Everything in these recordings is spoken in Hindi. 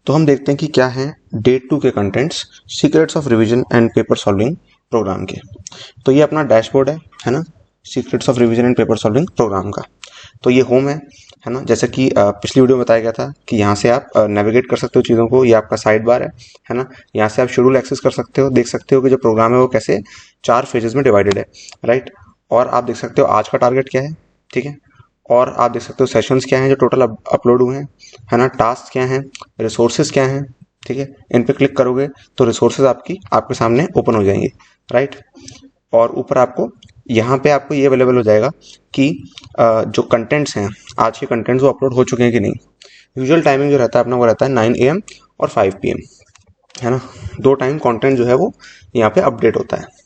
तो हम देखते हैं कि क्या है डे 2 के contents, secrets of revision and paper solving program के। तो ये अपना डैशबोर्ड है ना, secrets of revision and paper solving program का। तो ये होम है ना, जैसे कि पिछली वीडियो में बताया गया था कि यहाँ से आप नेविगेट कर सकते हो चीज़ों को। ये आपका साइड बार है ना, यहाँ से आप शेड्यूल एक्सेस कर सकते हो, देख सकते हो कि जो प्रोग्राम है वो कैसे 4 फेजेस में डिवाइडेड है, राइट। और आप देख सकते हो आज का टारगेट क्या है, ठीक है। और आप देख सकते हो सेशंस क्या हैं जो टोटल अपलोड हुए हैं, है ना, टास्क क्या हैं, रिसोर्सेज क्या हैं, ठीक है। इन पे क्लिक करोगे तो रिसोर्सेज आपके सामने ओपन हो जाएंगे, राइट। और ऊपर आपको यहाँ पे आपको ये अवेलेबल हो जाएगा कि जो कंटेंट्स हैं, आज के कंटेंट्स वो अपलोड हो चुके हैं कि नहीं। यूजुअल टाइमिंग जो रहता है अपना वो रहता है 9 AM और 5 PM, है ना। 2 टाइम कंटेंट जो है वो यहाँ पे अपडेट होता है।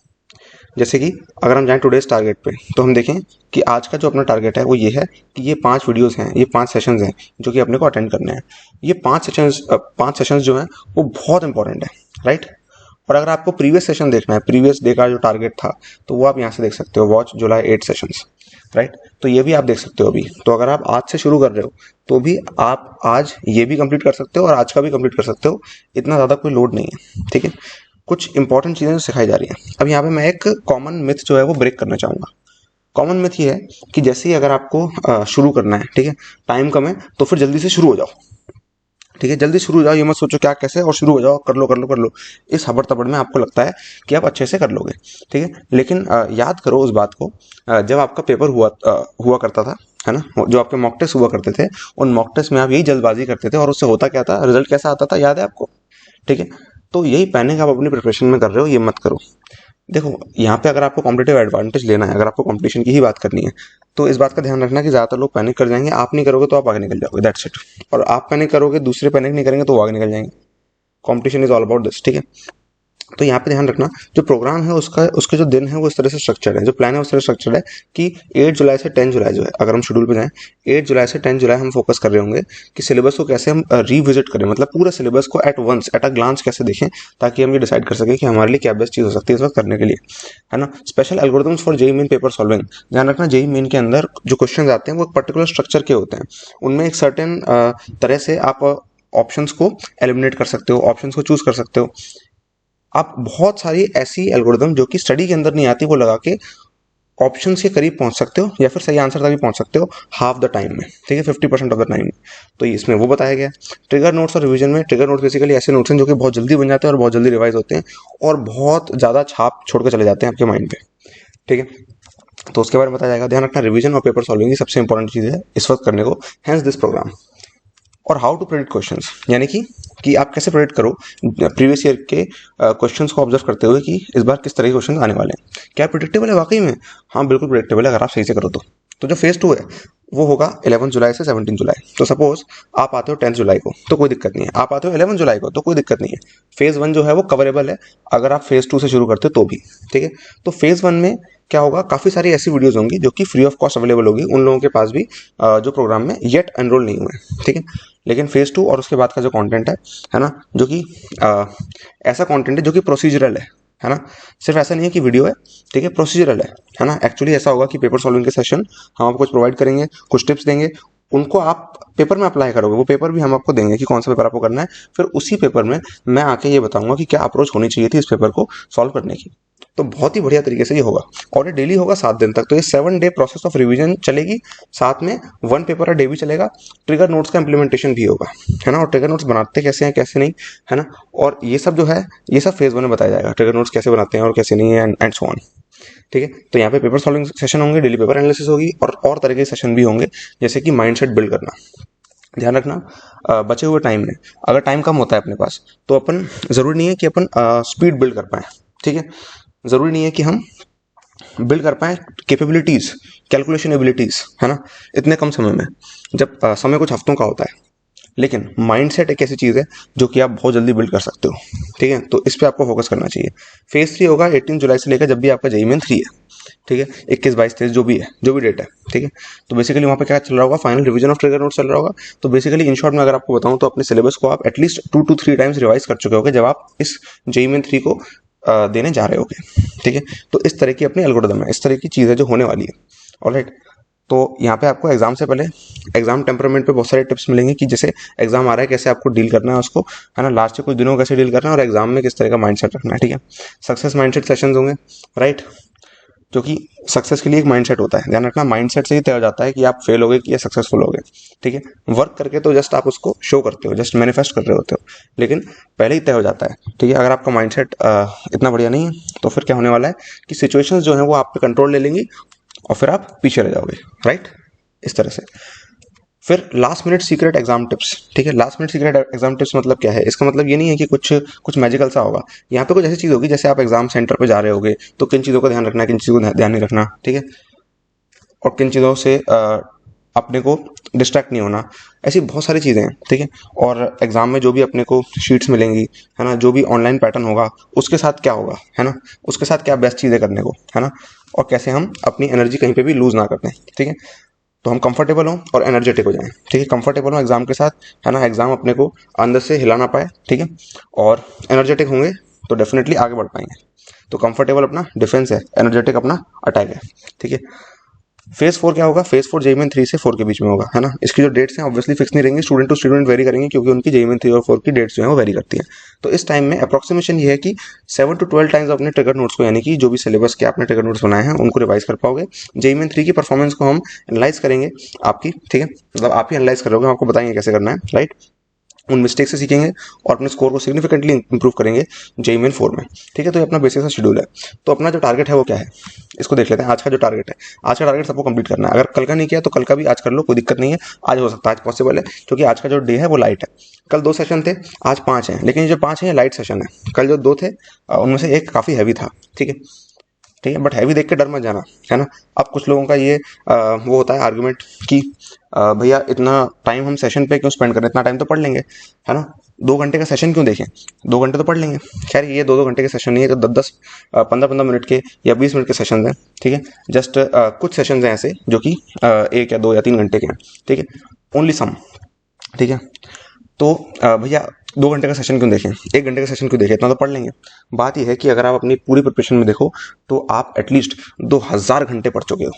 जैसे कि अगर हम जाएं टुडेज टारगेट पे तो हम देखें कि आज का जो अपना टारगेट है वो ये है कि ये 5 वीडियोस हैं, ये 5 सेशंस हैं जो कि अपने को अटेंड करने हैं। ये 5 सेशंस जो हैं वो बहुत इंपॉर्टेंट है, राइट। और अगर आपको प्रीवियस सेशन देखना है, प्रीवियस डे का जो टारगेट था, तो वो आप यहाँ से देख सकते हो, वॉच जुलाई 8 सेशंस, राइट। तो ये भी आप देख सकते हो अभी। तो अगर आप आज से शुरू कर रहे हो तो भी आप आज ये भी कंप्लीट कर सकते हो और आज का भी कंप्लीट कर सकते हो, इतना ज़्यादा कोई लोड नहीं है, ठीक है। कुछ इंपॉर्टेंट चीज़ें सिखाई जा रही हैं। अब यहाँ पे मैं एक कॉमन मिथ जो है वो ब्रेक करना चाहूँगा। कॉमन मिथ ये है कि जैसे ही अगर आपको शुरू करना है, ठीक है, टाइम कम है तो फिर जल्दी से शुरू हो जाओ, ठीक है, जल्दी शुरू हो जाओ, ये मत सोचो क्या कैसे, और शुरू हो जाओ, कर लो कर लो कर लो। इस हबड़ तबड़ में आपको लगता है कि आप अच्छे से कर लोगे, ठीक है। लेकिन याद करो उस बात को, जब आपका पेपर हुआ करता था, है ना, जो आपके मॉक टेस्ट हुआ करते थे, उन मॉक टेस्ट में आप यही जल्दबाजी करते थे और उससे होता क्या था, रिजल्ट कैसा आता था, याद है आपको, ठीक है। तो यही पैनिक आप अपनी प्रिपरेशन में कर रहे हो, ये मत करो। देखो यहाँ पे अगर आपको कॉम्पिटिटिव एडवांटेज लेना है, अगर आपको कंपटीशन की ही बात करनी है, तो इस बात का ध्यान रखना कि ज़्यादातर लोग पैनिक कर जाएंगे, आप नहीं करोगे तो आप आगे निकल जाओगे, दैट्स इट। और आप पैनिक करोगे, दूसरे पैनिक नहीं करेंगे तो वो आगे निकल जाएंगे। Competition is all about this, ठीक है। तो यहाँ पे ध्यान रखना, जो प्रोग्राम है उसका उसके जो दिन है वो इस तरह से स्ट्रक्चर्ड है, जो प्लान है उस तरह स्ट्रक्चर्ड है कि 8 जुलाई से 10 जुलाई जो है, अगर हम शेड्यूल पे जाएं, 8 जुलाई से 10 जुलाई हम फोकस कर रहे होंगे कि सिलेबस को कैसे हम रिविजिट करें, मतलब पूरा सिलेबस को at once, at a glance कैसे देखें, ताकि हम ये डिसाइड कर सकें कि हमारे लिए क्या बेस्ट चीज़ हो सकती है इस वक्त करने के लिए, है ना। Special algorithms for JEE main paper solving, ध्यान रखना जेईई मेन के अंदर जो क्वेश्चन आते हैं वो एक पर्टिकुलर स्ट्रक्चर के होते हैं, उनमें एक सर्टेन तरह से आप ऑप्शंस को एलिमिनेट कर सकते हो, ऑप्शंस को चूज कर सकते हो। आप बहुत सारी ऐसी एल्गोरिदम जो कि स्टडी के अंदर नहीं आती वो लगा के ऑप्शंस के करीब पहुंच सकते हो या फिर सही आंसर तक भी पहुंच सकते हो हाफ द टाइम में, ठीक है, 50% ऑफ द टाइम में। तो इसमें वो बताया गया। ट्रिगर नोट्स और रिवीजन में, ट्रिगर नोट्स बेसिकली ऐसे नोट्स हैं जो कि बहुत जल्दी बन जाते हैं और बहुत जल्दी रिवाइज होते हैं और बहुत ज़्यादा छाप छोड़ के चले जाते हैं आपके माइंड पे, ठीक है। तो उसके बारे में बताया जाएगा। ध्यान रखना, रिवीजन और पेपर सॉल्विंग की सबसे इंपॉर्टेंट चीज़ है इस वक्त करने को, हैंस दिस प्रोग्राम। और हाउ टू प्रेडिक्ट क्वेश्चंस, यानी कि आप कैसे प्रेडिक्ट करो प्रीवियस ईयर के क्वेश्चंस को ऑब्जर्व करते हुए कि इस बार किस तरह के क्वेश्चन आने वाले हैं। क्या प्रिडिक्टेबल है वाकई में? हाँ बिल्कुल प्रिडिक्टेबल है, अगर आप सही से करो तो जो फेज 2 है वो होगा 11 जुलाई से 17 जुलाई। तो सपोज आप आते हो 10 जुलाई को तो कोई दिक्कत नहीं है, आप आते हो 11 जुलाई को तो कोई दिक्कत नहीं है। फेज 1 जो है वो कवरेबल है अगर आप फेज 2 से शुरू करते हो तो भी, ठीक है। तो फेज 1 में क्या होगा, काफ़ी सारी ऐसी वीडियोस होंगी जो कि फ्री ऑफ कॉस्ट अवेलेबल होगी उन लोगों के पास भी जो प्रोग्राम में येट एनरोल नहीं हुए, ठीक है। लेकिन फेज 2 और उसके बाद का जो कंटेंट है ना, जो कि ऐसा कंटेंट है जो कि प्रोसीजरल है ना, सिर्फ ऐसा नहीं है कि वीडियो है, ठीक है, प्रोसीजरल है ना। एक्चुअली ऐसा होगा कि पेपर सॉल्विंग के सेशन हम आपको कुछ प्रोवाइड करेंगे, कुछ टिप्स देंगे, उनको आप पेपर में अप्लाई करोगे, वो पेपर भी हम आपको देंगे कि कौन सा पेपर आपको करना है। फिर उसी पेपर में मैं आके ये बताऊंगा कि क्या अप्रोच होनी चाहिए थी इस पेपर को सॉल्व करने की। तो बहुत ही बढ़िया तरीके से ये होगा और ये डेली होगा 7 दिन तक। तो ये 7 डे प्रोसेस ऑफ रिवीजन चलेगी, साथ में 1 पेपर अ डे भी चलेगा। ट्रिगर नोट्स का इंप्लीमेंटेशन भी होगा, है ना। और ट्रिगर नोट्स बनाते कैसे हैं कैसे नहीं, है ना, और ये सब जो है ये सब फेज 1 में बताया जाएगा, ट्रिगर नोट्स कैसे बनाते हैं और कैसे नहीं है, एंड सो ऑन, ठीक है। तो यहाँ पे पेपर सॉल्विंग सेशन होंगे, डेली पेपर एनालिसिस होगी और तरह के सेशन भी होंगे, जैसे कि माइंडसेट बिल्ड करना। ध्यान रखना बचे हुए टाइम में अगर टाइम कम होता है अपने पास तो अपन जरूरी नहीं है कि अपन स्पीड बिल्ड कर पाए, ठीक है। जरूरी नहीं है कि हम बिल्ड कर पाए कैपेबिलिटीज, कैलकुलेशन एबिलिटीज, है ना, इतने कम समय में, जब समय कुछ हफ्तों का होता है। लेकिन माइंडसेट एक ऐसी चीज़ है जो कि आप बहुत जल्दी बिल्ड कर सकते हो, ठीक है। तो इस पे आपको फोकस करना चाहिए। फेज 3 होगा 18 जुलाई से लेकर जब भी आपका जेईई मेन 3 है, ठीक है, 21, 22, 23 जो भी है, जो भी डेट है, ठीक है। तो बेसिकली वहाँ पे क्या चल रहा होगा, final revision of trigger note चल रहा होगा। तो बेसिकली इन शॉर्ट में अगर आपको बताऊँ तो अपने सिलेबस को आप एटलीस्ट 2 to 3 टाइम्स रिवाइज कर चुके होगे जब आप इस जेईई मेन 3 को देने जा रहे होगे, ठीक है। तो इस तरह की अपनी एल्गोरिथम है, इस तरह की चीज़ है जो होने वाली है, ऑलराइट। तो यहाँ पे आपको एग्जाम से पहले एग्जाम टेम्परामेंट पे बहुत सारे टिप्स मिलेंगे कि जैसे एग्जाम आ रहा है कैसे आपको डील करना है उसको, है ना, लास्ट के कुछ दिनों को कैसे डील करना है और एग्जाम में किस तरह का माइंडसेट रखना है, ठीक है। सक्सेस माइंडसेट सेशंस होंगे, राइट, जो कि सक्सेस के लिए एक माइंडसेट होता है। ध्यान रखना, माइंडसेट से ही तय हो जाता है कि आप फेल होगे कि या सक्सेसफुल होगे, ठीक है। वर्क करके तो जस्ट आप उसको शो करते हो, जस्ट मैनिफेस्ट कर रहे होते हो, लेकिन पहले ही तय हो जाता है, ठीक है। अगर आपका माइंडसेट इतना बढ़िया नहीं है तो फिर क्या होने वाला है कि सिचुएशंस जो है वो आप पे कंट्रोल ले लेंगी और फिर आप पीछे रह जाओगे, राइट, इस तरह से। फिर last minute secret exam tips, ठीक है। Last minute secret exam tips मतलब क्या है? इसका मतलब ये नहीं है कि कुछ कुछ मैजिकल सा होगा। यहाँ पे कुछ ऐसी चीज होगी, जैसे आप एग्जाम सेंटर पे जा रहे होगे तो किन चीज़ों का ध्यान रखना है, किन चीज़ों को ध्यान नहीं रखना, ठीक है, और किन चीज़ों से अपने को डिस्ट्रैक्ट नहीं होना, ऐसी बहुत सारी चीज़ें हैं, ठीक है। और एग्जाम में जो भी अपने को शीट्स मिलेंगी, है ना, जो भी ऑनलाइन पैटर्न होगा उसके साथ क्या होगा, है ना, उसके साथ क्या बेस्ट चीज़ें करने को, है ना, और कैसे हम अपनी एनर्जी कहीं पे भी लूज ना करते हैं, ठीक है। तो हम कंफर्टेबल हों और एनर्जेटिक हो जाएं, ठीक है। कंफर्टेबल हो एग्जाम के साथ, है ना, एग्जाम अपने को अंदर से हिला ना पाए, ठीक है, और एनर्जेटिक होंगे तो डेफिनेटली आगे बढ़ पाएंगे। तो कंफर्टेबल अपना डिफेंस है, एनर्जेटिक अपना अटैक है, ठीक है। फेज 4 क्या होगा? फेज 4 जेईई 3 से 4 के बीच में होगा, है ना। इसकी जो डेट्स हैं ऑब्वियसली फिक्स नहीं रहेंगी, स्टूडेंट टू स्टूडेंट वेरी करेंगे क्योंकि उनकी जेईई 3 और 4 की डेट्स जो है वो वेरी करती हैं। तो इस टाइम में अप्रोक्सीमेशन ये है कि 7 to 12 टाइम्स अपने ट्रिगर नोट्स को, यानी कि जो भी सिलेबस के आपने ट्रिगर नोट्स बनाए हैं उनको रिवाइज कर पाओगे। जेईई 3 की परफॉर्मेंस को हम एनालाइज करेंगे आपकी, ठीक है, मतलब आप ही एनालाइज करोगे, हम आपको बताएंगे कैसे करना है, राइट। उन मिस्टेक से सीखेंगे और अपने स्कोर को सिग्निफिकेंटली इंप्रूव करेंगे जेईई 4 में, ठीक है। तो ये अपना बेसिक सा शेड्यूल है। तो अपना जो टारगेट है वो क्या है, इसको देख लेते हैं। आज का जो टारगेट है, आज का टारगेट सबको कंप्लीट करना है। अगर कल का नहीं किया तो कल का भी आज कर लो, कोई दिक्कत नहीं है। आज हो सकता है, आज पॉसिबल है, क्योंकि आज का जो डे है वो लाइट है। कल 2 सेशन थे, आज 5 हैं, लेकिन ये जो 5 हैं ये लाइट सेशन है। कल जो 2 थे उनमें से एक काफ़ी हैवी था, ठीक है, ठीक है। बट हैवी देख के डर मत जाना, है ना। अब कुछ लोगों का ये वो होता है आर्गुमेंट कि भैया इतना टाइम हम सेशन पे क्यों स्पेंड करें, इतना टाइम तो पढ़ लेंगे, है ना, 2 घंटे का सेशन क्यों देखें, 2 घंटे तो पढ़ लेंगे। खैर ये 2 घंटे के सेशन नहीं है, तो 10 15 मिनट के या 20 मिनट के सेशन हैं, ठीक है। जस्ट कुछ सेशन हैं ऐसे जो कि 1 या 2 या 3 घंटे के हैं, ठीक है, ओनली सम, ठीक है। तो भैया 2 घंटे का सेशन क्यों देखें, 1 घंटे का सेशन क्यों देखें, इतना तो पढ़ लेंगे। बात यह है कि अगर आप अपनी पूरी प्रिपरेशन में देखो तो आप एटलीस्ट 2000 घंटे पढ़ चुके हो,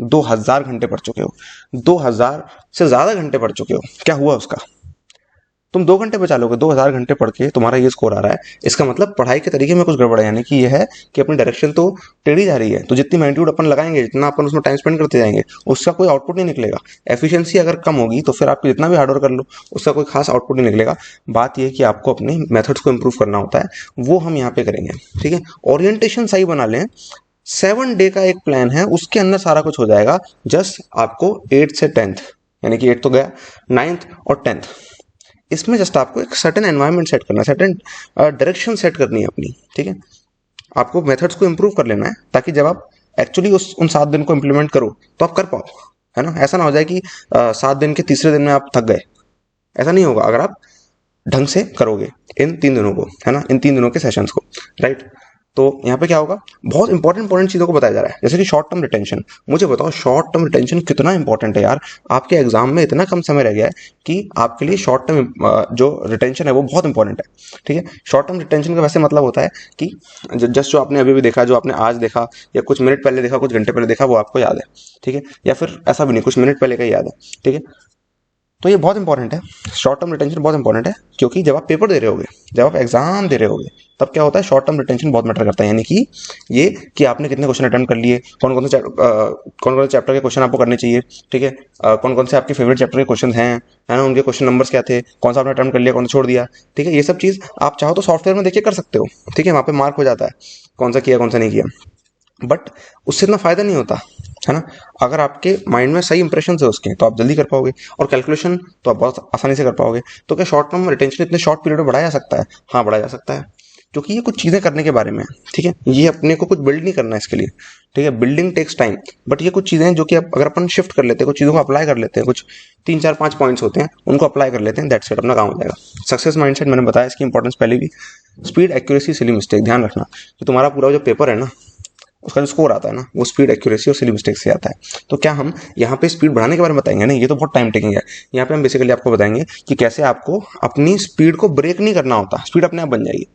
2000 घंटे पढ़ चुके हो, 2000 से ज़्यादा घंटे पढ़ चुके हो। क्या हुआ उसका? तुम 2 घंटे बचा लोगे, 2000 घंटे पढ़ के तुम्हारा ये स्कोर आ रहा है। इसका मतलब पढ़ाई के तरीके में कुछ गड़बड़ है, यानी कि ये है कि अपनी डायरेक्शन तो टेढ़ी जा रही है। तो जितनी मैग्नीट्यूड अपन लगाएंगे, जितना अपन उसमें टाइम स्पेंड करते जाएंगे, उसका कोई आउटपुट नहीं निकलेगा। एफिशिएंसी अगर कम होगी तो फिर आप जितना भी हार्डवर्क कर लो उसका कोई खास आउटपुट नहीं निकलेगा। बात यह है कि आपको अपने मेथड्स को इंप्रूव करना होता है, वो हम यहाँ पे करेंगे, ठीक है। ओरिएंटेशन सही बना लें, 7 डे का एक प्लान है, उसके अंदर सारा कुछ हो जाएगा। जस्ट आपको 8 से 10th, यानी कि 8 तो गया, 9th और 10th, इसमें जस्ट आपको एक सर्टेन एनवायरनमेंट सेट करना है, सर्टेन डायरेक्शन सेट करनी है अपनी, ठीक है। आपको मेथड्स को इंप्रूव कर लेना है ताकि जब आप एक्चुअली उन 7 दिन को इंप्लीमेंट करो तो आप कर पाओ, है ना। ऐसा ना हो जाए कि 7 दिन के तीसरे दिन में आप थक गए, ऐसा नहीं होगा अगर आप ढंग से करोगे इन 3 दिनों को, है ना, इन 3 दिनों के सेशंस को, राइट। तो यहाँ पे क्या होगा, बहुत इंपॉर्टेंट चीज़ों को बताया जा रहा है, जैसे कि शॉर्ट टर्म रिटेंशन। मुझे बताओ शॉर्ट टर्म रिटेंशन कितना इंपॉर्टेंट है यार। आपके एग्जाम में इतना कम समय रह गया है कि आपके लिए शॉर्ट टर्म जो रिटेंशन है वो बहुत इंपॉर्टेंट है, ठीक है। शॉर्ट टर्म रिटेंशन का वैसे मतलब होता है कि जस्ट जो आपने अभी भी देखा, जो आपने आज देखा या कुछ मिनट पहले देखा, कुछ घंटे पहले देखा, वो आपको याद है, ठीक है, या फिर ऐसा भी नहीं, कुछ मिनट पहले का ही याद है, ठीक है। तो ये बहुत इंपॉर्टेंट है, शॉर्ट टर्म रिटेंशन बहुत इंपॉर्टेंट है, क्योंकि जब आप पेपर दे रहे होगे, जब आप एग्जाम दे रहे होगे, तब क्या होता है, शॉर्ट टर्म रिटेंशन बहुत मैटर करता है। यानी कि ये कि आपने कितने क्वेश्चन अटेम्प्ट कर लिए, कौन कौन से चैप्टर के क्वेश्चन आपको करने चाहिए, ठीक है, कौन कौन से आपके फेवरेट चैप्टर के क्वेश्चन हैं, है ना, उनके क्वेश्चन नंबर्स क्या थे, कौन सा आपने अटेम्प्ट कर लिया, कौन सा छोड़ दिया, ठीक है। ये सब चीज़ आप चाहो तो सॉफ्टवेयर में देखिए कर सकते हो, ठीक है, वहाँ पे मार्क हो जाता है कौन सा किया कौन सा नहीं किया, बट उससे इतना फायदा नहीं होता, है ना। अगर आपके माइंड में सही इंप्रेशन है उसके, तो आप जल्दी कर पाओगे, और कैलकुलेशन तो आप बहुत आसानी से कर पाओगे। तो क्या शॉर्ट टर्म रिटेंशन इतने शॉर्ट पीरियड में बढ़ाया जा सकता है? हाँ, बढ़ाया जा सकता है, क्योंकि ये कुछ चीज़ें करने के बारे में है, ठीक है। ये अपने को कुछ बिल्ड नहीं करना है इसके लिए, ठीक है, बिल्डिंग टेक्स टाइम, बट ये कुछ चीज़ें हैं जो कि अगर अपन शिफ्ट कर लेते हैं, कुछ चीज़ों को अप्लाई कर लेते हैं, कुछ 3 4 5 पॉइंट्स होते हैं, उनको अप्लाई कर लेते हैं, दैट्स इट, अपना काम हो जाएगा। सक्सेस माइंडसेट मैंने बताया, इसकी इंपॉर्टेंस पहले भी। स्पीड, एक्यूरेसी, सिली मिस्टेक, ध्यान रखना कि तुम्हारा पूरा जो पेपर है ना, उसका जो स्कोर आता है ना, वो स्पीड, एक्यूरेसी और सिली मिस्टेक से आता है। तो क्या हम यहाँ पे स्पीड बढ़ाने के बारे में बताएंगे? नहीं, ये तो बहुत टाइम टेकिंग है। यहाँ पे हम बेसिकली आपको बताएंगे कि कैसे आपको अपनी स्पीड को ब्रेक नहीं करना होता, स्पीड अपने आप बन जाएगी।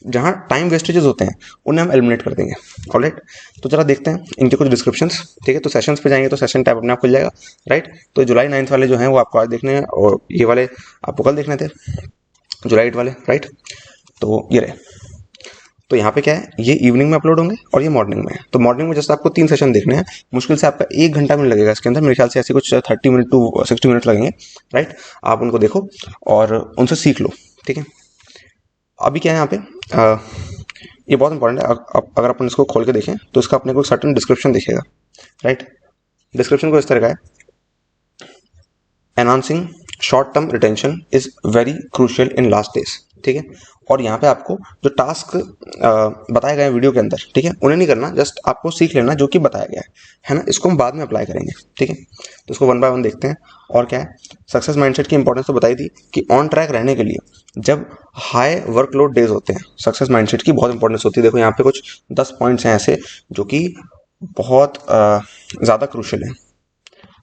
जहाँ टाइम वेस्टेजेस होते हैं उन्हें हम एलिमिनेट कर देंगे। ऑलराइट, तो जरा देखते हैं इनके कुछ डिस्क्रिप्शंस। ठीक है, तो सेशंस पे जाएंगे तो सेशन टैब अपने आप खुल जाएगा। राइट, तो जुलाई 9 वाले जो हैं वो आपको आज देखने हैं और ये वाले आपको कल देखने थे, जुलाई 8 वाले। राइट, तो ये रहे। तो यहाँ पे क्या है, ये इवनिंग में अपलोड होंगे और ये मॉर्निंग में है। तो मॉर्निंग में जस्ट आपको 3 सेशन देखने हैं, मुश्किल से आपका 1 घंटा में लगेगा इसके अंदर, मेरे ख्याल से ऐसे कुछ 30 मिनट टू 60 मिनट लगेंगे। राइट, आप उनको देखो और उनसे सीख लो। ठीक है, अभी क्या है यहाँ पे ये बहुत इंपॉर्टेंट है। अगर अपन इसको खोल के देखें तो इसका अपने को सर्टेन डिस्क्रिप्शन दिखेगा। राइट, डिस्क्रिप्शन को इस तरह का है, enhancing short term retention is very crucial in last days. ठीक है, और यहाँ पे आपको जो टास्क बताए गए हैं वीडियो के अंदर, ठीक है, उन्हें नहीं करना, जस्ट आपको सीख लेना जो कि बताया गया है ना, इसको हम बाद में अप्लाई करेंगे। ठीक है, तो इसको 1 बाय 1 देखते हैं। और क्या है, सक्सेस माइंडसेट की इंपॉर्टेंस तो बताई थी कि ऑन ट्रैक रहने के लिए जब हाई वर्कलोड डेज होते हैं सक्सेस माइंडसेट की बहुत इंपॉर्टेंस होती है। देखो यहाँ पे कुछ 10 पॉइंट्स हैं ऐसे जो कि बहुत ज़्यादा क्रूशियल है।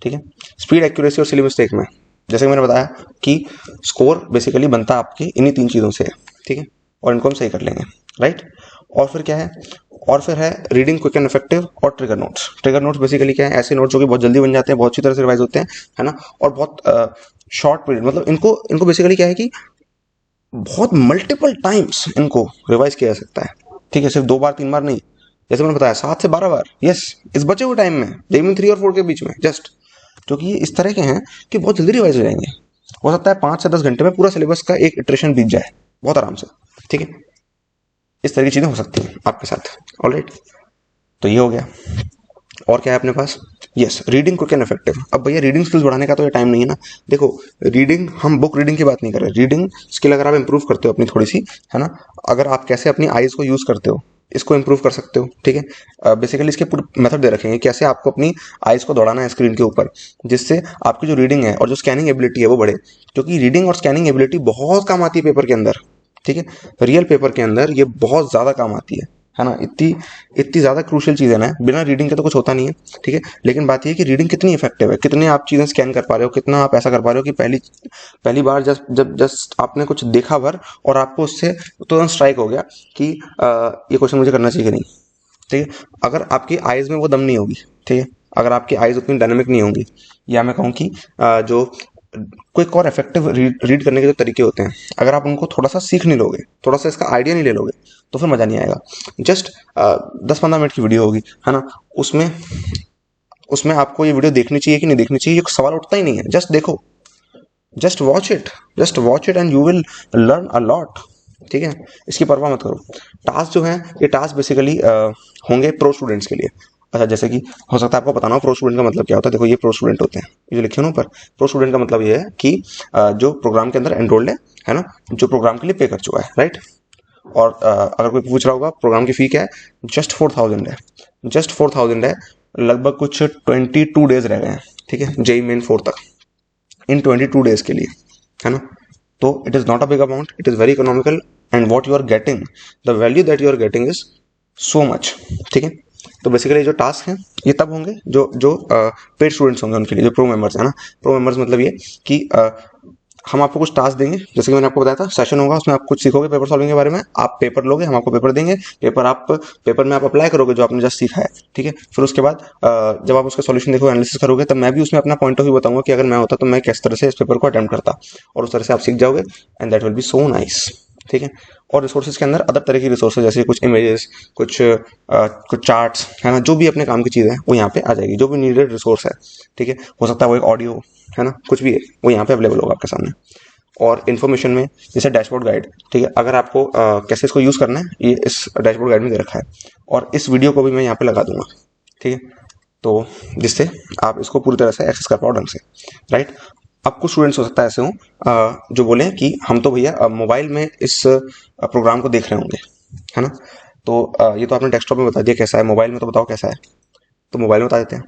ठीक है, स्पीड, एक्यूरेसी और सिली मिस्टेक में जैसे कि मैंने बताया कि स्कोर बेसिकली बनता है आपके इन्हीं 3 चीज़ों से। ठीक है, और इनको हम सही कर लेंगे। राइट, और फिर क्या है, और फिर है रीडिंग क्विक एंड इफेक्टिव और trigger notes. Trigger notes basically क्या है, ऐसे नोट्स जो कि बहुत जल्दी बन जाते हैं, बहुत अच्छी तरह से रिवाइज होते हैं, है ना, और बहुत शॉर्ट पीरियड, मतलब इनको बेसिकली क्या है कि बहुत मल्टीपल टाइम्स इनको रिवाइज किया जा सकता है। ठीक है, सिर्फ 2 बार 3 बार नहीं, जैसे मैंने बताया 7 से 12 बार। यस, इस बचे हुए टाइम में जेईई 3 और 4 के बीच में जस्ट, जो कि ये इस तरह के हैं कि बहुत जल्दी रिवाइज हो जाएंगे। हो सकता है 5 से 10 घंटे में पूरा सिलेबस का एक इटरेशन बीत जाए बहुत आराम से। ठीक है, इस तरह की चीज़ें हो सकती हैं आपके साथ। ऑलराइट, तो ये हो गया। और क्या है अपने पास, yes, reading quick and effective. अब भैया रीडिंग स्किल्स बढ़ाने का तो ये टाइम नहीं है ना। देखो, रीडिंग, हम बुक रीडिंग की बात नहीं कर रहे, रीडिंग स्किल अगर आप इंप्रूव करते हो अपनी थोड़ी सी, है ना, अगर आप कैसे अपनी आईज को यूज़ करते हो इसको इंप्रूव कर सकते हो। ठीक है, बेसिकली इसके पूरे मेथड दे रखेंगे कैसे आपको अपनी आईज को दौड़ाना है स्क्रीन के ऊपर, जिससे आपकी जो रीडिंग है और जो स्कैनिंग एबिलिटी है वो बढ़े, क्योंकि रीडिंग और स्कैनिंग एबिलिटी बहुत काम आती है पेपर के अंदर। ठीक है, रियल पेपर के अंदर ये बहुत ज़्यादा काम आती है ना, इतनी ज़्यादा क्रूशियल चीज़ है ना, बिना रीडिंग के तो कुछ होता नहीं है। ठीक है, लेकिन बात ये है कि रीडिंग कितनी इफेक्टिव है, कितने आप चीज़ें स्कैन कर पा रहे हो, कितना आप ऐसा कर पा रहे हो कि पहली बार जस्ट आपने कुछ देखा भर और आपको उससे तुरंत स्ट्राइक हो गया कि ये क्वेश्चन मुझे करना चाहिए कि नहीं। ठीक है, अगर आपकी आइज़ में वो दम नहीं होगी, ठीक है, अगर आपकी आइज़ उतनी डायनामिक नहीं होंगी, या मैं कहूँ कि जो क्विक और इफेक्टिव रीड करने के जो तरीके होते हैं, अगर आप उनको थोड़ा सा सीख नहीं लोगे, थोड़ा सा इसका आइडिया नहीं ले लोगे, तो फिर मज़ा नहीं आएगा। जस्ट 10-15 मिनट की वीडियो होगी, है ना, उसमें आपको ये वीडियो देखनी चाहिए कि नहीं देखनी चाहिए, ये सवाल उठता ही नहीं है। जस्ट देखो, just watch it and you will learn a lot. ठीक है, इसकी परवाह मत करो। टास्क जो है, ये टास्क बेसिकली होंगे प्रो स्टूडेंट्स के लिए। अच्छा, जैसे कि हो सकता है आपको पता ना हो प्रो स्टूडेंट का मतलब क्या होता है। देखो, ये प्रो स्टूडेंट होते हैं, ये जो लिखे ना ऊपर, प्रो स्टूडेंट का मतलब ये है कि जो प्रोग्राम के अंदर एनरोल्ड है ना, जो प्रोग्राम के लिए पे कर चुका है। राइट, और अगर कोई पूछ रहा होगा प्रोग्राम की फ़ी क्या है, जस्ट 4000 है, जस्ट 4000 है। लगभग कुछ 22 डेज रह गए हैं, ठीक है, जेईई मेन 4 तक, इन 22 डेज के लिए, है ना। तो it is not a big amount, it is very economical, and what you are getting, the value that you are getting is so much. ठीक है, तो बेसिकली जो टास्क हैं ये तब होंगे जो पेड स्टूडेंट्स होंगे उनके लिए, जो प्रो मेंबर्स है ना। प्रो मेंबर्स मतलब ये कि हम आपको कुछ टास्क देंगे, जैसे कि मैंने आपको बताया था, सेशन होगा, उसमें आप कुछ सीखोगे पेपर सॉल्विंग के बारे में, आप पेपर लोगे, हम आपको पेपर देंगे, पेपर में आप अप्लाई करोगे जो आपने जस्ट सीखा है। ठीक है, फिर उसके बाद जब आप उसका सॉल्यूशन देखोगे, एनालिसिस करोगे, तब मैं भी उसमें अपना पॉइंट ऑफ व्यू बताऊंगा कि अगर मैं होता तो मैं किस तरह से इस पेपर को अटेम्प्ट करता, और उस तरह से आप सीख जाओगे, and that will be so nice. ठीक है, और रिसोर्सेज के अंदर अदर तरह की रिसोर्सेज, जैसे कुछ इमेजेस, कुछ चार्ट्स, है ना, जो भी अपने काम की चीज़ है वो यहाँ पे आ जाएगी, जो भी नीडेड रिसोर्स है। ठीक है, हो सकता है वो एक ऑडियो, है ना, कुछ भी है, वो यहाँ पे अवेलेबल होगा आपके सामने। और इन्फॉर्मेशन में जैसे डैशबोर्ड गाइड, ठीक है, अगर आपको कैसे इसको यूज़ करना है, ये इस डैशबोर्ड गाइड में दे रखा है, और इस वीडियो को भी मैं यहाँ पे लगा दूंगा। ठीक है, तो जिससे आप इसको पूरी तरह से एक्सेस कर पाओ ढंग से। राइट, अब कुछ स्टूडेंट्स हो सकता है ऐसे हों जो बोलें कि हम तो भैया मोबाइल में इस प्रोग्राम को देख रहे होंगे, है ना, तो ये तो आपने डेस्कटॉप में बता दिया कैसा है, मोबाइल में तो बताओ कैसा है। तो मोबाइल में बता देते हैं।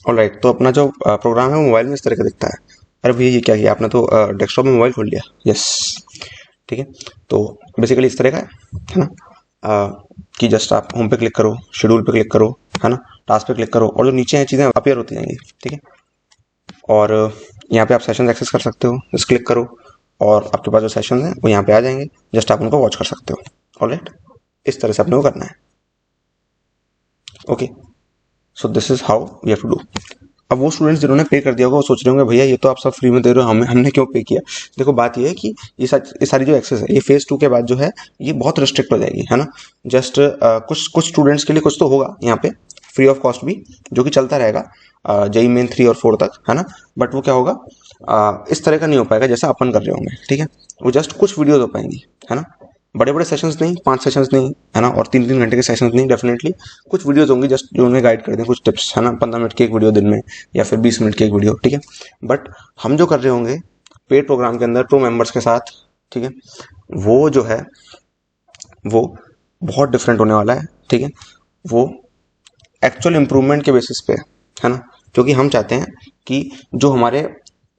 ऑलराइट, तो अपना जो प्रोग्राम है वो मोबाइल में इस तरह का दिखता है। अरे भैया ये क्या किया आपने, तो डेस्कटॉप में मोबाइल खोल लिया। यस, ठीक है, तो बेसिकली इस तरह का है ना, कि जस्ट आप होम पे क्लिक करो, शेड्यूल पे क्लिक करो, है ना, टास्क पे क्लिक करो, और जो नीचे हैं चीज़ें अपीयर होती जाएंगी। ठीक है, और यहाँ पे आप सेशन एक्सेस कर सकते हो, जस्ट क्लिक करो और आपके पास जो सेशन हैं वो यहाँ पे आ जाएंगे, जस्ट आप उनको वॉच कर सकते हो। ऑलराइट, इस तरह से अपने को करना है। Okay, so this is how we have to do. अब वो स्टूडेंट्स जिन्होंने पे कर दिया होगा वो सोच रहे होंगे भैया ये तो आप सब फ्री में दे रहे हो, हमने क्यों पे किया। देखो बात ये है कि ये सारी जो एक्सेस है ये फेज 2 के बाद जो है ये बहुत रिस्ट्रिक्ट हो जाएगी, है ना। जस्ट कुछ स्टूडेंट्स के लिए कुछ तो होगा यहाँ पे फ्री ऑफ कॉस्ट भी, जो कि चलता रहेगा जेई मेन 3 और 4 तक, है ना। बट वो क्या होगा, इस तरह का नहीं हो पाएगा जैसा अपन कर रहे होंगे, ठीक है। वो जस्ट कुछ वीडियोज हो पाएंगी, है ना। बड़े बड़े सेशंस नहीं, 5 सेशंस नहीं, है ना, और 3 घंटे के सेशंस नहीं, डेफिनेटली कुछ वीडियोज होंगी जस्ट जो उन्हें गाइड कर दें, कुछ टिप्स, है ना। 15 मिनट की एक वीडियो दिन में या फिर 20 मिनट की एक वीडियो, ठीक है। बट हम जो कर रहे होंगे पेड प्रोग्राम के अंदर प्रो मेंबर्स के साथ, ठीक है, वो जो है वो बहुत डिफरेंट होने वाला है, ठीक है। वो एक्चुअल इंप्रूवमेंट के बेसिस पे, है ना। क्योंकि हम चाहते हैं कि जो हमारे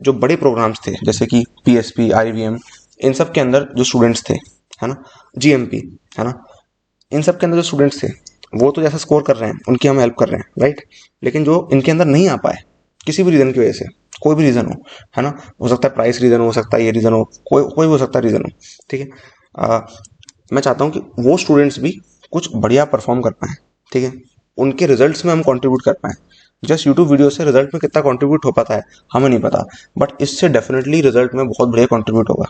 जो बड़े प्रोग्राम्स थे जैसे कि पीएसपी, आईवीएम, इन सब के अंदर जो स्टूडेंट्स थे, है ना, जीएमपी, है ना, इन सब के अंदर जो स्टूडेंट्स थे वो तो जैसा स्कोर कर रहे हैं उनकी हम हेल्प कर रहे हैं, राइट। लेकिन जो इनके अंदर नहीं आ पाए किसी भी रीज़न की वजह से, कोई भी रीज़न हो, है ना, हो सकता है प्राइस रीज़न हो सकता है, ये रीज़न हो, कोई हो सकता है रीज़न हो, ठीक है। मैं चाहता हूँ कि वो स्टूडेंट्स भी कुछ बढ़िया परफॉर्म कर पाएँ, ठीक है। उनके रिजल्ट्स में हम कंट्रीब्यूट कर पाएँ। जस्ट यूट्यूब वीडियो से रिजल्ट में कितना कंट्रीब्यूट हो पाता है हमें नहीं पता, बट इससे डेफिनेटली रिजल्ट में बहुत बढ़िया कंट्रीब्यूट होगा,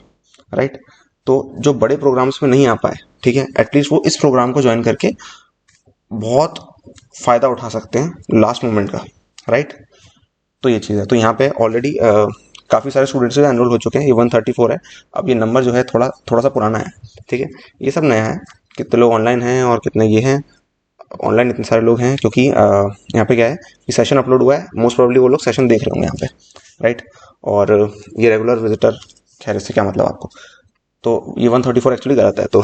राइट। तो जो बड़े प्रोग्राम्स में नहीं आ पाए, ठीक है, एटलीस्ट वो इस प्रोग्राम को ज्वाइन करके बहुत फ़ायदा उठा सकते हैं लास्ट मोमेंट का, राइट। तो ये चीज़ है। तो यहाँ पे ऑलरेडी काफ़ी सारे स्टूडेंट्स एनरोल हो चुके हैं, ये 134 है। अब ये नंबर जो है थोड़ा सा पुराना है, ठीक है। ये सब नया है, कितने लोग ऑनलाइन हैं और कितने ये हैं। ऑनलाइन इतने सारे लोग हैं क्योंकि यहाँ पे क्या है कि सेशन अपलोड हुआ है, मोस्ट प्रोबेबली वो लोग सेशन देख रहे होंगे यहाँ पे, राइट। और ये रेगुलर विजिटर, खैर इससे क्या मतलब आपको। तो ये 134 एक्चुअली गलत है, तो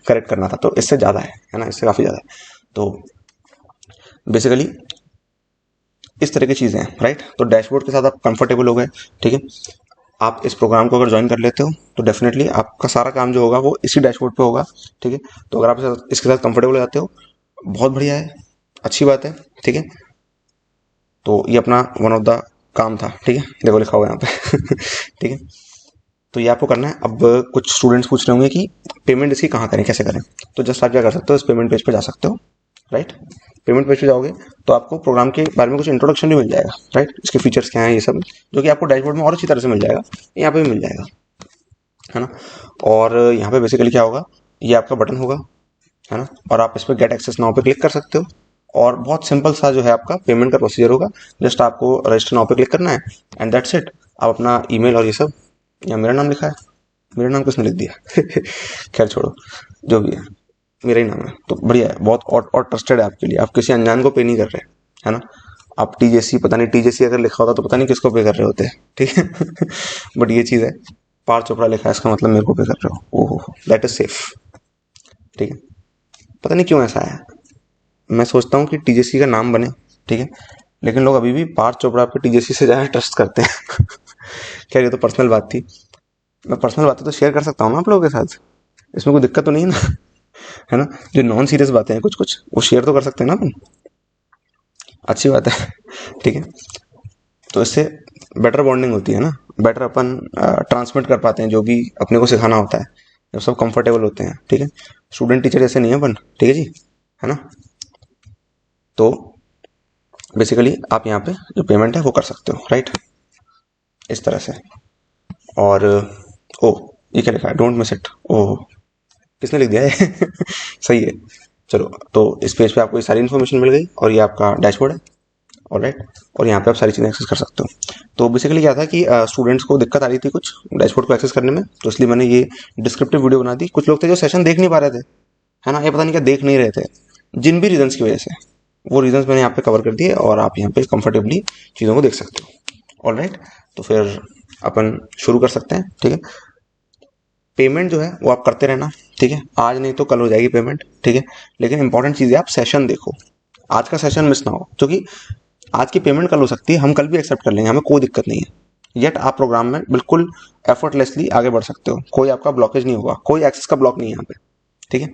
करेक्ट करना था। तो इससे ज़्यादा है ना, इससे काफ़ी ज़्यादा है। तो बेसिकली इस तरह की चीज़ें हैं, राइट। तो डैशबोर्ड के साथ आप कंफर्टेबल हो गए, ठीक है। आप इस प्रोग्राम को अगर ज्वाइन कर लेते हो तो डेफिनेटली आपका सारा काम जो होगा वो इसी डैशबोर्ड पे होगा, ठीक है। तो अगर आप इसके साथ कंफर्टेबल हो जाते हो, बहुत बढ़िया है, अच्छी बात है, ठीक है। तो ये अपना वन ऑफ द काम था, ठीक है, देखो लिखा हुआ है यहाँ पे ठीक है। तो ये आपको करना है। अब कुछ स्टूडेंट्स पूछ रहे होंगे कि पेमेंट इसकी कहाँ करें, कैसे करें। तो जस्ट आप क्या कर सकते हो, इस पेमेंट पेज पे जा सकते हो, राइट। पेमेंट पेज पे जाओगे तो आपको प्रोग्राम के बारे में कुछ इंट्रोडक्शन भी मिल जाएगा, राइट। इसके फीचर्स क्या हैं ये सब, जो कि आपको डैशबोर्ड में और अच्छी तरह से मिल जाएगा, यहाँ पे भी मिल जाएगा, है ना। और यहाँ पे बेसिकली क्या होगा, ये आपका बटन होगा, है ना, और आप इस पर गेट एक्सेस नाउ पे क्लिक कर सकते हो। और बहुत सिंपल सा जो है आपका पेमेंट का प्रोसीजर होगा। जस्ट आपको रजिस्टर नाउ पे क्लिक करना है एंड दैट्स इट। आप अपना ईमेल और ये सब, या मेरा नाम लिखा है, मेरा नाम किसने लिख दिया खैर छोड़ो, जो भी है मेरा ही नाम है, तो बढ़िया है, बहुत और ट्रस्टेड है आपके लिए। आप किसी अनजान को पे नहीं कर रहे, है ना। आप टीजेसी, पता नहीं टीजेसी अगर लिखा होता तो पता नहीं किसको पे कर रहे होते, ठीक है बट ये चीज़ है, पार्थ चोपड़ा लिखा है, इसका मतलब मेरे को पे कर रहे हो, ओहो दैट इज सेफ, ठीक है। पता नहीं क्यों ऐसा है, मैं सोचता हूँ कि टीजेसी का नाम बने, ठीक है, लेकिन लोग अभी भी पार्थ चोपड़ा पे टीजेसी से ज़्यादा ट्रस्ट करते हैं खैर ये तो पर्सनल बात थी, मैं पर्सनल बातें तो शेयर कर सकता हूँ ना आप लोगों के साथ, इसमें कोई दिक्कत तो नहीं है ना है ना। जो नॉन सीरियस बातें हैं कुछ कुछ वो शेयर तो कर सकते हैं ना अपन, अच्छी बात है ठीक है। तो इससे बेटर बॉन्डिंग होती है ना, बेटर अपन ट्रांसमिट कर पाते हैं जो भी अपने को सिखाना होता है, जब सब कंफर्टेबल होते हैं, ठीक है। स्टूडेंट टीचर जैसे नहीं है अपन, ठीक है जी, है ना। तो बेसिकली आप यहाँ पे जो पेमेंट है वो कर सकते हो, राइट, इस तरह से। और ओ ये क्या लिखा है, डोंट मिस इट, ओ किसने लिख दिया है सही है, चलो। तो इस पेज पे आपको ये सारी इन्फॉर्मेशन मिल गई और ये आपका डैशबोर्ड है, ऑलराइट। और यहाँ पे आप सारी चीज़ें एक्सेस कर सकते हो। तो बेसिकली क्या था कि स्टूडेंट्स को दिक्कत आ रही थी कुछ डैशबोर्ड को एक्सेस करने में, तो इसलिए मैंने ये डिस्क्रिप्टिव वीडियो बना दी। कुछ लोग थे जो सेशन देख नहीं पा रहे थे, है ना, ये पता नहीं क्या देख नहीं रहे थे, जिन भी रीजंस की वजह से, वो रीजंस मैंने यहाँ पे कवर कर दिए और आप यहाँ पे कंफर्टेबली चीज़ों को देख सकते हो, ऑलराइट। तो फिर अपन शुरू कर सकते हैं, ठीक है। पेमेंट जो है वो आप करते रहना, ठीक है, आज नहीं तो कल हो जाएगी पेमेंट, ठीक है। लेकिन इंपॉर्टेंट चीज़ है आप सेशन देखो, आज का सेशन मिस ना हो, क्योंकि आज की पेमेंट कल हो सकती है, हम कल भी एक्सेप्ट कर लेंगे, हमें कोई दिक्कत नहीं है। येट आप प्रोग्राम में बिल्कुल एफर्टलेसली आगे बढ़ सकते हो, कोई आपका ब्लॉकेज नहीं होगा, कोई एक्सेस का ब्लॉक नहीं है यहाँ पे, ठीक है।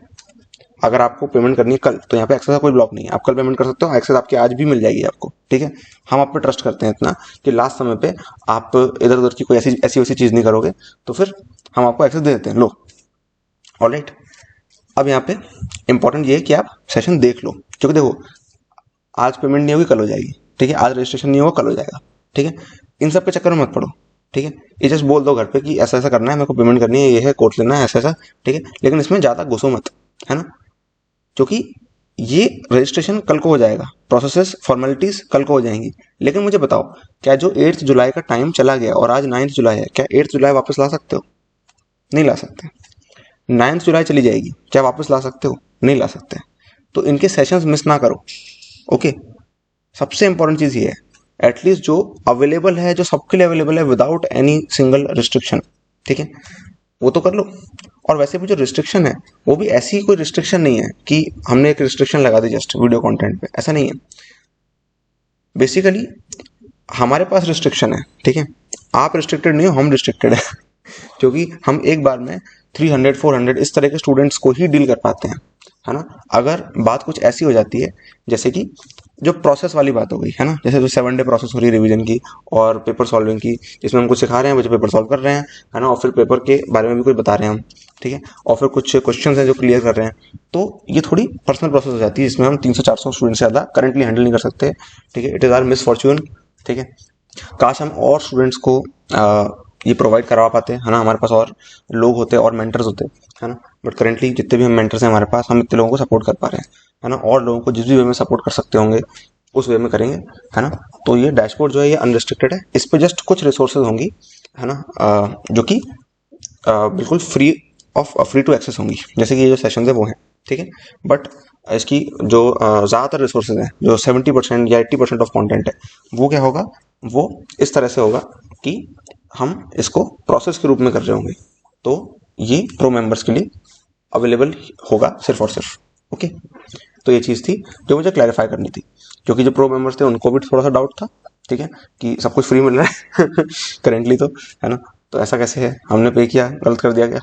अगर आपको पेमेंट करनी है कल तो यहाँ पे एक्सेस का कोई ब्लॉक नहीं है, आप कल पेमेंट कर सकते हो, एक्सेस आपकी आज भी मिल जाएगी आपको, ठीक है। हम आप पे ट्रस्ट करते हैं इतना कि लास्ट समय पे आप इधर उधर की कोई ऐसी वैसी चीज़ नहीं करोगे, तो फिर हम आपको एक्सेस दे देते हैं, लो, ऑलराइट। अब यहाँ पे इंपॉर्टेंट ये है कि आप सेशन देख लो, क्योंकि देखो आज पेमेंट नहीं होगी कल हो जाएगी, ठीक है, आज रजिस्ट्रेशन नहीं होगा कल हो जाएगा, ठीक है, इन सब के चक्कर में मत पड़ो, ठीक है, ये जस्ट बोल दो घर पे कि ऐसा ऐसा करना है, मेरे को पेमेंट करनी है, ये है कोर्स लेना है, ऐसा ऐसा, ठीक है, लेकिन इसमें ज़्यादा घुसो मत, है ना, क्योंकि ये रजिस्ट्रेशन कल को हो जाएगा, प्रोसेसेस फॉर्मेलिटीज कल को हो जाएंगी, लेकिन मुझे बताओ क्या जो 8 जुलाई का टाइम चला गया और आज 9 जुलाई है, क्या 8 जुलाई वापस ला सकते हो? नहीं ला सकते। 9 जुलाई चली जाएगी, क्या वापस ला सकते हो? नहीं ला सकते। तो इनके सेशंस मिस ना करो, ओके। सबसे इंपॉर्टेंट चीज़ ये है, एटलीस्ट जो अवेलेबल है, जो सबके लिए अवेलेबल है विदाउट एनी सिंगल रिस्ट्रिक्शन, ठीक है, वो तो कर लो। और वैसे भी जो रिस्ट्रिक्शन है वो भी ऐसी कोई रिस्ट्रिक्शन नहीं है कि हमने एक रिस्ट्रिक्शन लगा दी जस्ट वीडियो कंटेंट पे, ऐसा नहीं है। बेसिकली हमारे पास रिस्ट्रिक्शन है, ठीक है, आप रिस्ट्रिक्टेड नहीं हो, हम रिस्ट्रिक्टेड है क्योंकि हम एक बार में 300 400 इस तरह के स्टूडेंट्स को ही डील कर पाते हैं, है ना। अगर बात कुछ ऐसी हो जाती है जैसे कि जो प्रोसेस वाली बात हो गई, है ना, जैसे जो 7 डे प्रोसेस हो रही है रिवीजन की और पेपर सॉल्विंग की, जिसमें हम कुछ सिखा रहे हैं, बच्चे पेपर सॉल्व कर रहे हैं, है ना, और फिर पेपर के बारे में भी कुछ बता रहे हैं हम, ठीक है, और फिर कुछ क्वेश्चंस हैं जो क्लियर कर रहे हैं, तो ये थोड़ी पर्सनल प्रोसेस हो जाती है, जिसमें हम 300 400 स्टूडेंट से ज़्यादा करंटली हैंडल नहीं कर सकते, ठीक है, it is a misfortune, ठीक है। काश हम और स्टूडेंट्स को ये प्रोवाइड करवा पाते, है ना, हमारे पास और लोग होते और मेंटर्स होते, है ना, बट करेंटली जितने भी हम मेंटर्स हैं हमारे पास, हम इतने लोगों को सपोर्ट कर पा रहे हैं, है ना, और लोगों को जिस भी वे में सपोर्ट कर सकते होंगे उस वे में करेंगे, है ना। तो ये डैशबोर्ड जो है ये अनरिस्ट्रिक्टेड है, इस पर जस्ट कुछ रिसोर्सेज होंगी, है ना, जो कि बिल्कुल फ्री टू एक्सेस होंगी, जैसे कि ये जो सेशन है वो है, ठीक है, बट इसकी जो ज़्यादातर रिसोर्सेज हैं, जो 70% या 80% ऑफ कंटेंट है, वो क्या होगा, वो इस तरह से होगा कि हम इसको प्रोसेस के रूप में कर रहे होंगे, तो ये प्रो मेंबर्स के लिए अवेलेबल होगा सिर्फ और सिर्फ, ओके। तो ये चीज़ थी जो मुझे क्लैरिफाई करनी थी, क्योंकि जो प्रो मेंबर्स थे उनको भी थोड़ा सा डाउट था, ठीक है, कि सब कुछ फ्री मिल रहा है करेंटली, तो है ना, तो ऐसा कैसे है, हमने पे किया गलत कर दिया क्या?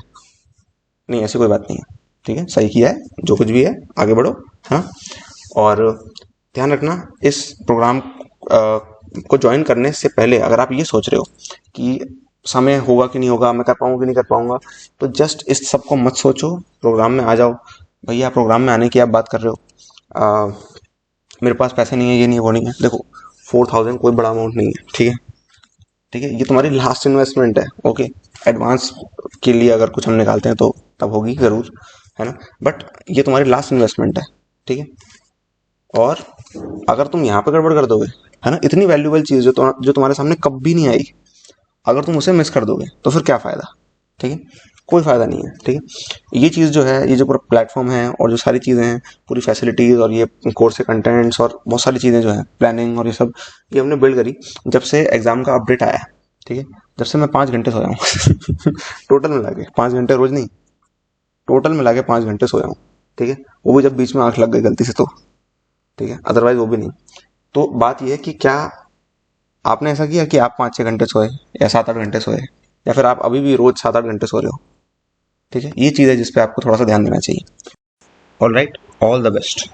नहीं, ऐसी कोई बात नहीं है, ठीक है, सही किया है, जो कुछ भी है आगे बढ़ो, है ना। और ध्यान रखना इस प्रोग्राम को ज्वाइन करने से पहले अगर आप ये सोच रहे हो कि समय होगा कि नहीं होगा, मैं कर पाऊंगा कि नहीं कर पाऊंगा, तो जस्ट इस सब को मत सोचो, प्रोग्राम में आ जाओ। भैया प्रोग्राम में आने की आप बात कर रहे हो, मेरे पास पैसे नहीं है, ये नहीं है, वो नहीं है, देखो 4000 कोई बड़ा अमाउंट नहीं है, ठीक है, ठीक है, ये तुम्हारी लास्ट इन्वेस्टमेंट है, ओके। एडवांस के लिए अगर कुछ हम निकालते हैं तो तब होगी ज़रूर, है ना, बट ये तुम्हारी लास्ट इन्वेस्टमेंट है, ठीक है। और अगर तुम यहाँ पे गड़बड़ कर दोगे, है ना, इतनी वैल्यूबल चीज़ जो तुम्हारे सामने कभी नहीं आई, अगर तुम उसे मिस कर दोगे तो फिर क्या फ़ायदा, ठीक है, कोई फ़ायदा नहीं है, ठीक है। ये चीज़ जो है, ये जो पूरा प्लेटफॉर्म है और जो सारी चीज़ें हैं, पूरी फैसिलिटीज़ और ये कोर्स के कंटेंट्स और बहुत सारी चीज़ें जो है, प्लानिंग और ये सब, ये हमने बिल्ड करी जब से एग्ज़ाम का अपडेट आया, ठीक है, जब से मैं 5 घंटे सोया हूँ टोटल मिला के 5 घंटे रोज़ नहीं, टोटल मिला के 5 घंटे सोया हूँ, ठीक है, वो भी जब बीच में आँख लग गई गलती से तो, ठीक है, अदरवाइज वो भी नहीं। तो बात यह है कि क्या आपने ऐसा किया कि आप 5-6 घंटे सोए या 7-8 घंटे सोए, या फिर आप अभी भी रोज 7-8 घंटे सो रहे हो, ठीक है, ये चीज़ है जिस पे आपको थोड़ा सा ध्यान देना चाहिए। All right, all the best.